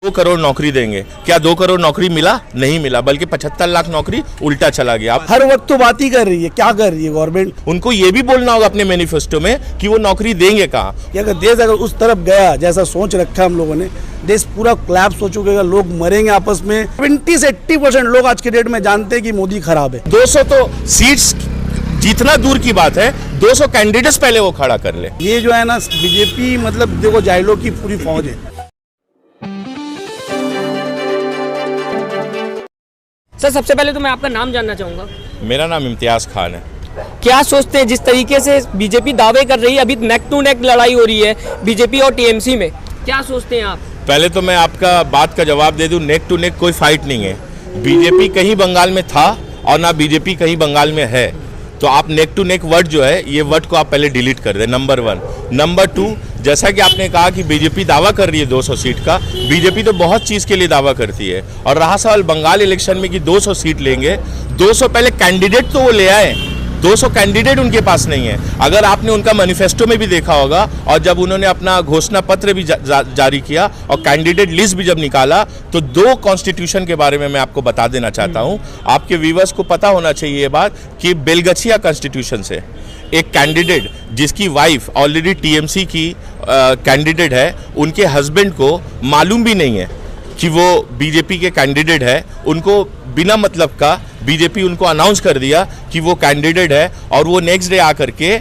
2 करोड़ नौकरी देंगे, क्या 2 करोड़ नौकरी मिला? नहीं मिला, बल्कि 75 लाख नौकरी उल्टा चला गया। हर वक्त तो बात ही कर रही है, क्या कर रही है गवर्नमेंट? उनको ये भी बोलना होगा अपने मैनिफेस्टो में कि वो नौकरी देंगे कहाँ। अगर देश अगर उस तरफ गया जैसा सोच रखा हम लोगों ने, देश पूरा कोलैप्स हो चुकेगा, लोग मरेंगे आपस में। 20 से 80% लोग आज के डेट में जानते हैं कि मोदी खराब है। 200 तो सीट्स जितना दूर की बात है, 200 कैंडिडेट्स पहले वो खड़ा कर ले। ये जो है ना बीजेपी, मतलब देखो जाइलो की पूरी फौज है। सर, सबसे पहले तो मैं आपका नाम जानना चाहूँगा। मेरा नाम इम्तियाज खान है। क्या सोचते हैं जिस तरीके से बीजेपी दावे कर रही है, अभी नेक टू नेक लड़ाई हो रही है बीजेपी और टीएमसी में, क्या सोचते हैं आप? पहले तो मैं आपका बात का जवाब दे दूं, नेक टू नेक कोई फाइट नहीं है। बीजेपी कहीं बंगाल में था और ना बीजेपी कहीं बंगाल में है, तो आप नेक टू नेक वर्ड जो है, ये वर्ड को आप पहले डिलीट कर दें, नंबर 1। नंबर 2, जैसा कि आपने कहा कि बीजेपी दावा कर रही है 200 सीट का, बीजेपी तो बहुत चीज़ के लिए दावा करती है। और रहा सवाल बंगाल इलेक्शन में कि 200 सीट लेंगे, 200 पहले कैंडिडेट तो वो ले आए, 200 कैंडिडेट उनके पास नहीं है। अगर आपने उनका मैनिफेस्टो में भी देखा होगा, और जब उन्होंने अपना घोषणा पत्र भी जारी किया और कैंडिडेट लिस्ट भी जब निकाला, तो 2 कॉन्स्टिट्यूशन के बारे में मैं आपको बता देना चाहता हूं। आपके व्यूअर्स को पता होना चाहिए ये बात कि बेलगछिया कॉन्स्टिट्यूशन से एक कैंडिडेट जिसकी वाइफ ऑलरेडी टीएमसी की कैंडिडेट है, उनके हस्बैंड को मालूम भी नहीं है कि वो बीजेपी के कैंडिडेट है। उनको बिना मतलब का बीजेपी उनको अनाउंस कर दिया कि वो कैंडिडेट है, और वो नेक्स्ट डे आकर के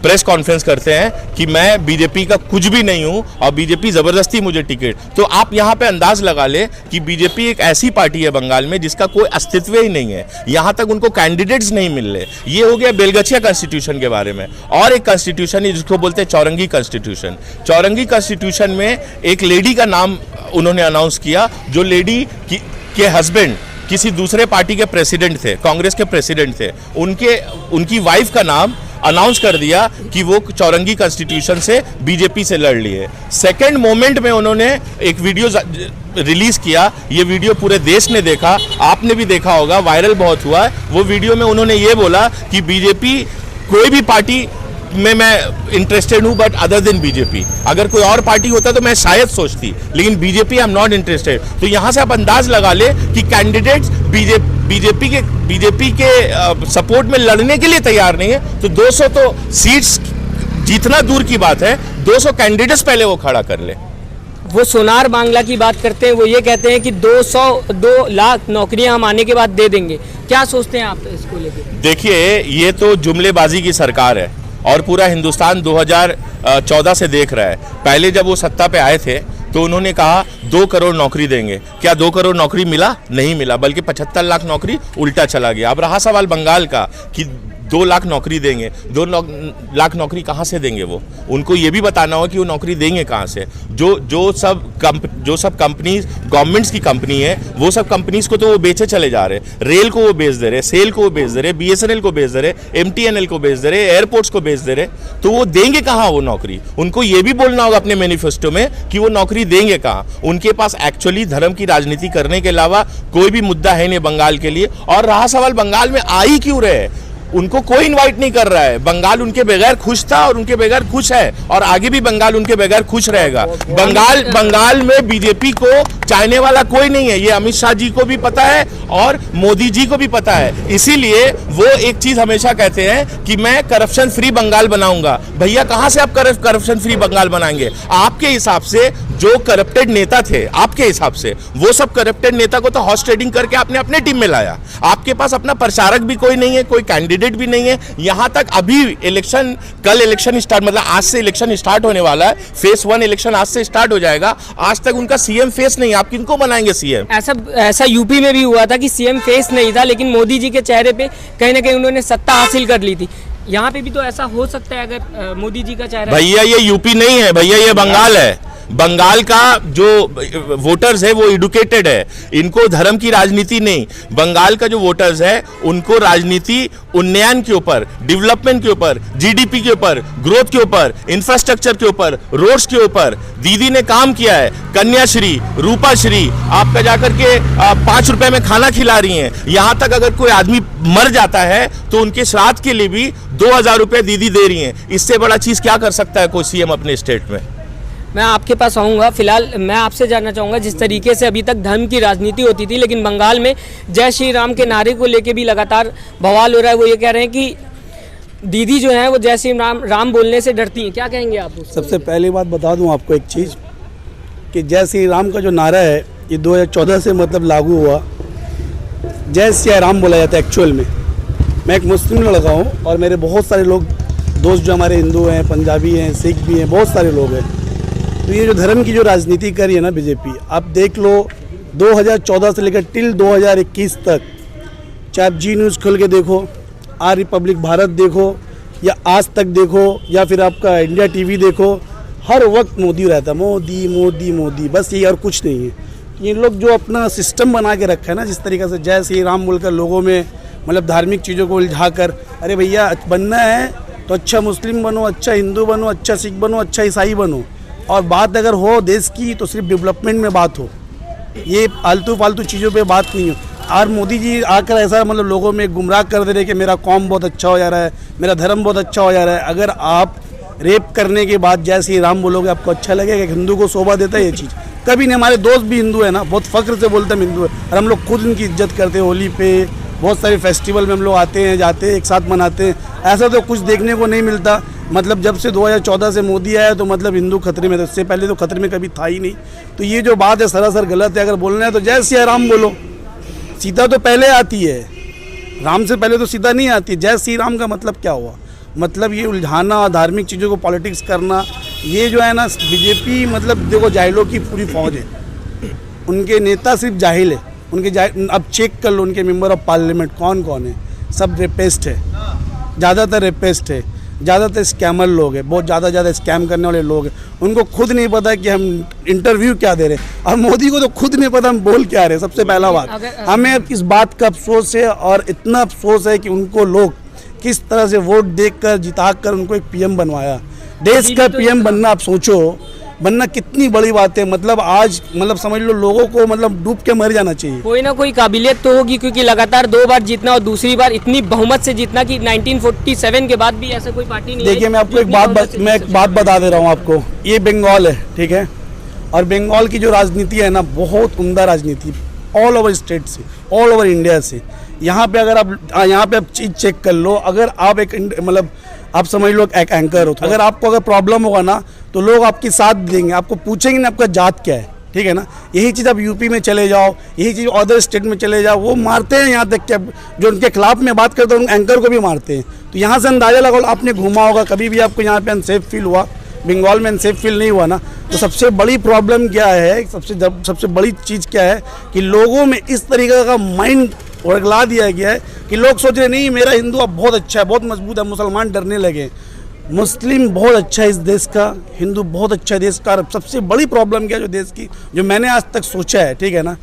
प्रेस कॉन्फ्रेंस करते हैं कि मैं बीजेपी का कुछ भी नहीं हूं और बीजेपी ज़बरदस्ती मुझे टिकट। तो आप यहां पे अंदाज लगा ले कि बीजेपी एक ऐसी पार्टी है बंगाल में जिसका कोई अस्तित्व ही नहीं है, यहां तक उनको कैंडिडेट्स नहीं मिल रहे। ये हो गया बेलगछिया कॉन्स्टिट्यूशन के बारे में। और एक कॉन्स्टिट्यूशन है जिसको बोलते हैं चौरंगी कॉन्स्टिट्यूशन। चौरंगी कॉन्स्टिट्यूशन में एक लेडी का नाम उन्होंने अनाउंस किया, जो लेडी के हस्बैंड किसी दूसरे पार्टी के प्रेसिडेंट थे, कांग्रेस के प्रेसिडेंट थे। उनकी वाइफ का नाम अनाउंस कर दिया कि वो चौरंगी कॉन्स्टिट्यूशन से बीजेपी से लड़ लिए। सेकंड मोमेंट में उन्होंने एक वीडियो रिलीज किया, ये वीडियो पूरे देश ने देखा, आपने भी देखा होगा, वायरल बहुत हुआ है। वो वीडियो में उन्होंने ये बोला कि बीजेपी कोई भी पार्टी में मैं इंटरेस्टेड हूं, बट अदर देन बीजेपी। अगर कोई और पार्टी होता तो मैं शायद सोचती, लेकिन BJP I am not interested. तो यहां से आप अंदाज लगा ले कि कैंडिडेट्स बीजेपी के सपोर्ट में लड़ने के लिए तैयार नहीं है। तो 200 तो सीट्स जितना दूर की बात है, 200 कैंडिडेट्स पहले वो खड़ा कर ले। वो सोनार बांग्ला की बात करते हैं, वो ये कहते हैं कि 2 लाख नौकरियां हम आने के बाद दे देंगे। क्या सोचते हैं आप इसको लेकर? देखिए, ये तो जुमलेबाजी की सरकार है और पूरा हिंदुस्तान 2014 से देख रहा है। पहले जब वो सत्ता पे आए थे तो उन्होंने कहा 2 करोड़ नौकरी देंगे, क्या 2 करोड़ नौकरी मिला? नहीं मिला, बल्कि 75 लाख नौकरी उल्टा चला गया। अब रहा सवाल बंगाल का कि 2 लाख नौकरी देंगे, 2 लाख नौकरी कहाँ से देंगे? वो उनको ये भी बताना होगा कि वो नौकरी देंगे कहाँ से। जो सब कंपनीज गवर्नमेंट्स की कंपनी है, वो सब कंपनीज को तो वो बेचे चले जा रहे। रेल को वो बेच दे रहे, सेल को वो बेच दे रहे, BSNL को बेच दे रहे, MTNL को बेच दे रहे, एयरपोर्ट्स को बेच दे रहे। तो वो देंगे कहाँ वो नौकरी? उनको ये भी बोलना होगा अपने मैनिफेस्टो में कि वो नौकरी देंगे कहाँ। उनके पास एक्चुअली धर्म की राजनीति करने के अलावा कोई भी मुद्दा है नहीं बंगाल के लिए। और रहा सवाल बंगाल में आ ही क्यों रहे, उनको कोई इनवाइट नहीं कर रहा है। बंगाल उनके बगैर खुश था और उनके बगैर खुश है, और आगे भी बंगाल उनके बगैर खुश रहेगा। बंगाल में बीजेपी को चाहने वाला कोई नहीं है, ये अमित शाह जी को भी पता है और मोदी जी को भी पता है। इसीलिए वो एक चीज हमेशा कहते हैं कि मैं करप्शन फ्री बंगाल बनाऊंगा। भैया, कहां से आप करप्शन फ्री बंगाल बनाएंगे? आपके हिसाब से जो करप्टेड नेता थे, आपके हिसाब से वो सब करप्टेड नेता को तो हॉर्स ट्रेडिंग करके आपने अपने टीम में लाया। आपके पास अपना प्रचारक भी कोई नहीं है, कोई कैंडिडेट भी नहीं है। यहां तक अभी इलेक्शन, कल इलेक्शन स्टार्ट, मतलब आज से इलेक्शन स्टार्ट होने वाला है। फेस 1 इलेक्शन आज से स्टार्ट हो जाएगा। आज तक उनका सीएम फेस नहीं, आप किनको बनाएंगे सीएम? ऐसा यूपी में भी हुआ था कि सीएम फेस नहीं था, लेकिन मोदी जी के चेहरे पे कहीं ना कहीं उन्होंने सत्ता हासिल कर ली थी। यहाँ पे भी तो ऐसा हो सकता है अगर मोदी जी का चेहरा। भैया, ये यूपी नहीं है भैया, ये बंगाल है। बंगाल का जो वोटर्स है वो एडुकेटेड है, इनको धर्म की राजनीति नहीं। बंगाल का जो वोटर्स है उनको राजनीति उन्नयन के ऊपर, डेवलपमेंट के ऊपर, जीडीपी के ऊपर, ग्रोथ के ऊपर, इंफ्रास्ट्रक्चर के ऊपर, रोड्स के ऊपर दीदी ने काम किया है। कन्याश्री, रूपाश्री, आपका जाकर के 5 रुपए में खाना खिला रही हैं। यहां तक अगर कोई आदमी मर जाता है तो उनके श्राद्ध के लिए भी 2000 रुपए दीदी दे रही हैं। इससे बड़ा चीज क्या कर सकता है कोई सीएम अपने स्टेट में? मैं आपके पास आऊँगा। फिलहाल मैं आपसे जानना चाहूँगा, जिस तरीके से अभी तक धर्म की राजनीति होती थी, लेकिन बंगाल में जय श्री राम के नारे को लेके भी लगातार बवाल हो रहा है। वो ये कह रहे हैं कि दीदी जो है वो जय श्री राम बोलने से डरती हैं। क्या कहेंगे आप उसको? सबसे पहली बात बता दूं आपको एक चीज़ कि जय श्री राम का जो नारा है ये 2014 से मतलब लागू हुआ। जय श्री राम बोला जाता है एक्चुअल में। मैं एक मुस्लिम लड़का हूँ और मेरे बहुत सारे लोग दोस्त जो हमारे हिंदू हैं, पंजाबी हैं, सिख भी हैं, बहुत सारे लोग हैं। तो ये जो धर्म की जो राजनीति करी है ना बीजेपी, आप देख लो 2014 से लेकर टिल 2021 तक, चाहे आप जी न्यूज़ खोल के देखो, आर रिपब्लिक भारत देखो, या आज तक देखो, या फिर आपका इंडिया टीवी देखो, हर वक्त मोदी रहता है, मोदी मोदी मोदी, बस ये और कुछ नहीं है। ये लोग जो अपना सिस्टम बना के रखा है ना, जिस तरीके से जय श्री राम बोलकर लोगों में मतलब धार्मिक चीज़ों को उलझा कर, अरे भैया बनना है तो अच्छा मुस्लिम बनो, अच्छा हिंदू बनो, अच्छा सिख बनो, अच्छा ईसाई बनो, और बात अगर हो देश की तो सिर्फ डेवलपमेंट में बात हो, ये आलतू फालतू चीज़ों पे बात नहीं हो। और मोदी जी आकर ऐसा मतलब लोगों में गुमराह कर दे रहे कि मेरा कौम बहुत अच्छा हो जा रहा है, मेरा धर्म बहुत अच्छा हो जा रहा है। अगर आप रेप करने के बाद जय श्री राम बोलोगे, आपको अच्छा लगेगा? कि हिंदू को शोभा देता है ये चीज़? कभी नहीं। हमारे दोस्त भी हिंदू है ना, बहुत फ़ख्र से बोलते हैं हिंदू है, और हम लोग खुद उनकी इज्जत करते हैं। होली पे बहुत सारे फेस्टिवल में हम लोग आते हैं, जाते हैं, एक साथ मनाते हैं। ऐसा तो कुछ देखने को नहीं मिलता। मतलब जब से 2014 से मोदी आया तो मतलब हिंदू खतरे में था, इससे पहले तो खतरे में कभी था ही नहीं। तो ये जो बात है सरासर गलत है। अगर बोलना है तो जय श्री राम बोलो। सीता तो पहले आती है, राम से पहले तो सीता नहीं आती। जय श्री राम का मतलब क्या हुआ? मतलब ये उलझाना, धार्मिक चीज़ों को पॉलिटिक्स करना, ये जो है ना बीजेपी, मतलब देखो जाहिलों की पूरी फौज है। उनके नेता सिर्फ जाहिल है। अब चेक कर लो उनके मेंबर ऑफ पार्लियामेंट कौन कौन है, सब रेपिस्ट है, ज़्यादातर रेपिस्ट है, ज़्यादातर स्कैमर लोग हैं, बहुत ज़्यादा स्कैम करने वाले लोग हैं। उनको खुद नहीं पता कि हम इंटरव्यू क्या दे रहे हैं, और मोदी को तो खुद नहीं पता हम बोल क्या रहे हैं। सबसे पहला बात, हमें इस बात का अफसोस है, और इतना अफसोस है कि उनको लोग किस तरह से वोट देकर जिता कर उनको एक पीएम बनवाया। देश का पीएम बनना, आप सोचो, बनना कितनी बड़ी बात है। मतलब आज मतलब समझ लो लोगों को मतलब डूब के मर जाना चाहिए। कोई ना कोई काबिलियत तो होगी, क्योंकि लगातार 2 बार जीतना और दूसरी बार इतनी बहुमत से जीतना कि 1947 के बाद भी ऐसा कोई पार्टी नहीं है। देखिए मैं आपको एक बात बता दे रहा हूँ आपको। ये बंगाल है, ठीक है, और बंगाल की जो राजनीति है ना, बहुत उम्दा राजनीति, ऑल ओवर स्टेट से, ऑल ओवर इंडिया से। यहाँ पे अगर आप चीज़ चेक कर लो, अगर आप एक मतलब आप समझ लो एक एंकर हो, तो अगर आपको अगर प्रॉब्लम होगा ना तो लोग आपकी साथ देंगे, आपको पूछेंगे ना आपका जात क्या है, ठीक है ना। यही चीज़ आप यूपी में चले जाओ, यही चीज़ अदर स्टेट में चले जाओ, वो मारते हैं। यहाँ तक क्या जो उनके खिलाफ में बात करते हैं उन एंकर को भी मारते हैं। तो यहाँ से अंदाज़ा लगाओ, आपने घूमा होगा कभी भी, आपको यहाँ पे अनसेफ फील हुआ, बंगाल में अनसेफ फील नहीं हुआ ना। तो सबसे बड़ी प्रॉब्लम क्या है, सबसे बड़ी चीज़ क्या है कि लोगों में इस तरीके का माइंड उगला दिया गया है कि लोग सोच रहे नहीं मेरा हिंदू अब बहुत अच्छा है, बहुत मजबूत है, मुसलमान डरने लगे। मुस्लिम बहुत अच्छा है इस देश का, हिंदू बहुत अच्छा है देश का। सबसे बड़ी प्रॉब्लम क्या है जो देश की, जो मैंने आज तक सोचा है, ठीक है ना,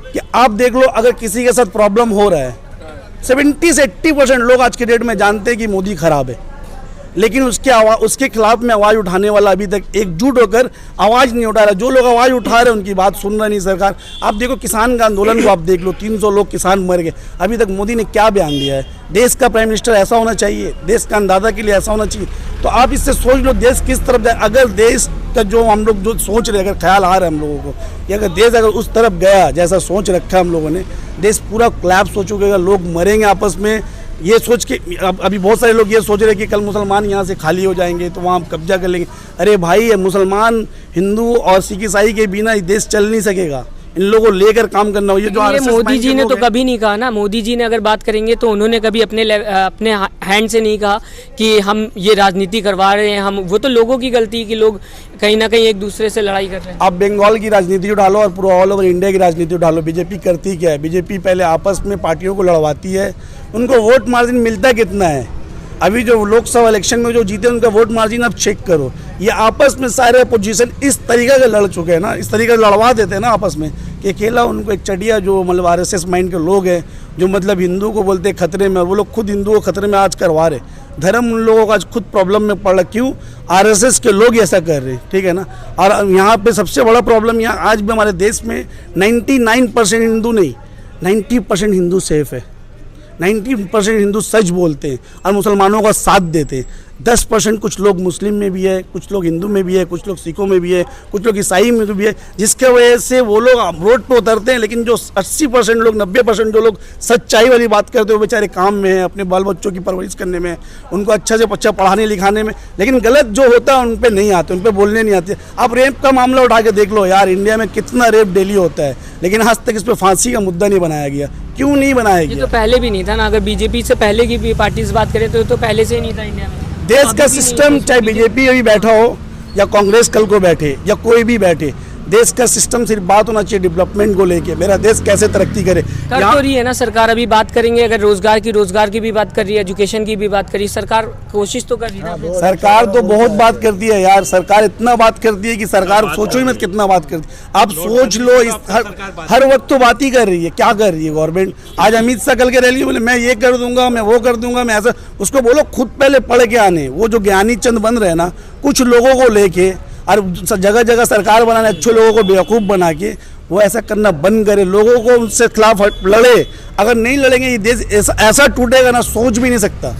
कि आप देख लो अगर किसी के साथ प्रॉब्लम हो रहा है, 70 से 80% लोग आज के डेट में जानते हैं कि मोदी खराब है, लेकिन उसके खिलाफ में आवाज़ उठाने वाला अभी तक एकजुट होकर आवाज़ नहीं उठा रहा। जो लोग आवाज़ उठा रहे हैं उनकी बात सुन रहा नहीं सरकार। आप देखो किसान का आंदोलन को आप देख लो, 300 लोग किसान मर गए, अभी तक मोदी ने क्या बयान दिया है? देश का प्राइम मिनिस्टर ऐसा होना चाहिए, देश का अन्नदाता के लिए ऐसा होना चाहिए। तो आप इससे सोच लो देश किस तरफ जाए। अगर देश का जो हम लोग जो सोच रहे, अगर ख्याल आ रहा है हम लोगों को कि अगर देश अगर उस तरफ गया जैसा सोच रखा हम लोगों ने, देश पूरा कोलैप्स हो चुकेगा, लोग मरेंगे आपस में। ये सोच के अभी बहुत सारे लोग ये सोच रहे हैं कि कल मुसलमान यहाँ से खाली हो जाएंगे तो वहाँ कब्जा कर लेंगे। अरे भाई, मुसलमान, हिंदू और सिख ईसाई के बिना देश चल नहीं सकेगा। इन लोगों को लेकर काम करना हो। ये जो मोदी जी ने तो कभी नहीं कहा ना, मोदी जी ने अगर बात करेंगे तो उन्होंने कभी अपने हैंड से नहीं कहा कि हम ये राजनीति करवा रहे हैं। हम वो तो लोगों की गलती है कि लोग कहीं ना कहीं एक दूसरे से लड़ाई कर रहे हैं। आप बंगाल की राजनीति उठा लो और पूरा ऑल ओवर इंडिया की राजनीति उठा लो, बीजेपी करती क्या है? बीजेपी पहले आपस में पार्टियों को लड़वाती है। उनको वोट मार्जिन मिलता कितना है? अभी जो लोकसभा इलेक्शन में जो जीते उनका वोट मार्जिन आप चेक करो। ये आपस में सारे अपोजिशन इस तरीके से लड़ चुके हैं ना, इस तरीके से लड़वा देते हैं ना आपस में कि अकेला उनको एक चटिया जो मतलब आरएसएस माइंड के लोग हैं, जो मतलब हिंदू को बोलते हैं खतरे में, वो लोग खुद हिंदुओं को खतरे में आज करवा रहे। धर्म उन लोगों का आज खुद प्रॉब्लम में पड़ रहा। क्यों? आरएसएस के लोग ऐसा कर रहे हैं, ठीक है ना। और यहाँ पे सबसे बड़ा प्रॉब्लम यहाँ आज भी हमारे देश में 99% हिंदू नहीं, 90% हिंदू सेफ है। 90% हिंदू सच बोलते हैं और मुसलमानों का साथ देते हैं। 10% कुछ लोग मुस्लिम में भी है, कुछ लोग हिंदू में भी है, कुछ लोग सिखों में भी है, कुछ लोग ईसाई में भी है, जिसके वजह से वो लोग रोड पे उतरते हैं। लेकिन जो 80% लोग, 90% जो लोग सच्चाई वाली बात करते हैं, वो बेचारे काम में हैं, अपने बाल बच्चों की परवरिश करने में, उनको अच्छा से अच्छा पढ़ाने लिखाने में, लेकिन गलत जो होता है उन पर नहीं आते, उन पर बोलने नहीं आते। आप रेप का मामला उठा के देख लो यार, इंडिया में कितना रेप डेली होता है, लेकिन आज तक इस पर फांसी का मुद्दा नहीं बनाया गया। क्यों नहीं बनाया ये गया? तो पहले भी नहीं था ना। अगर बीजेपी से पहले की भी पार्टी से बात करें तो पहले से ही नहीं था इंडिया में। देश अभी का भी नहीं सिस्टम, है। चाहे बीजेपी अभी बैठा हो या कांग्रेस कल को बैठे या कोई भी बैठे, देश का सिस्टम सिर्फ बात होना चाहिए डेवलपमेंट को लेके, मेरा देश कैसे तरक्की करे। कर तो रही है ना सरकार। अभी बात करेंगे अगर रोजगार की भी बात कर रही है, एजुकेशन की भी बात कर रही है सरकार, कोशिश तो कर रही है। सरकार तो बहुत बात करती है यार, सरकार इतना बात करती है कि सरकार सोचो ही मत कितना बात करती है। आप सोच लो, हर वक्त तो बात ही कर रही है। क्या कर रही है गवर्नमेंट? आज अमित शाह कल के रैली बोले मैं ये कर दूंगा, मैं वो कर दूंगा, मैं ऐसा। उसको बोलो खुद पहले पढ़ के आने। वो जो ज्ञानी चंद बन रहे हैं ना, कुछ लोगों को लेके और जगह जगह सरकार बनाने, अच्छे लोगों को बेवकूफ़ बना के, वो ऐसा करना बंद करे, लोगों को उनसे खिलाफ लड़े। अगर नहीं लड़ेंगे ये देश ऐसा टूटेगा ना, सोच भी नहीं सकता।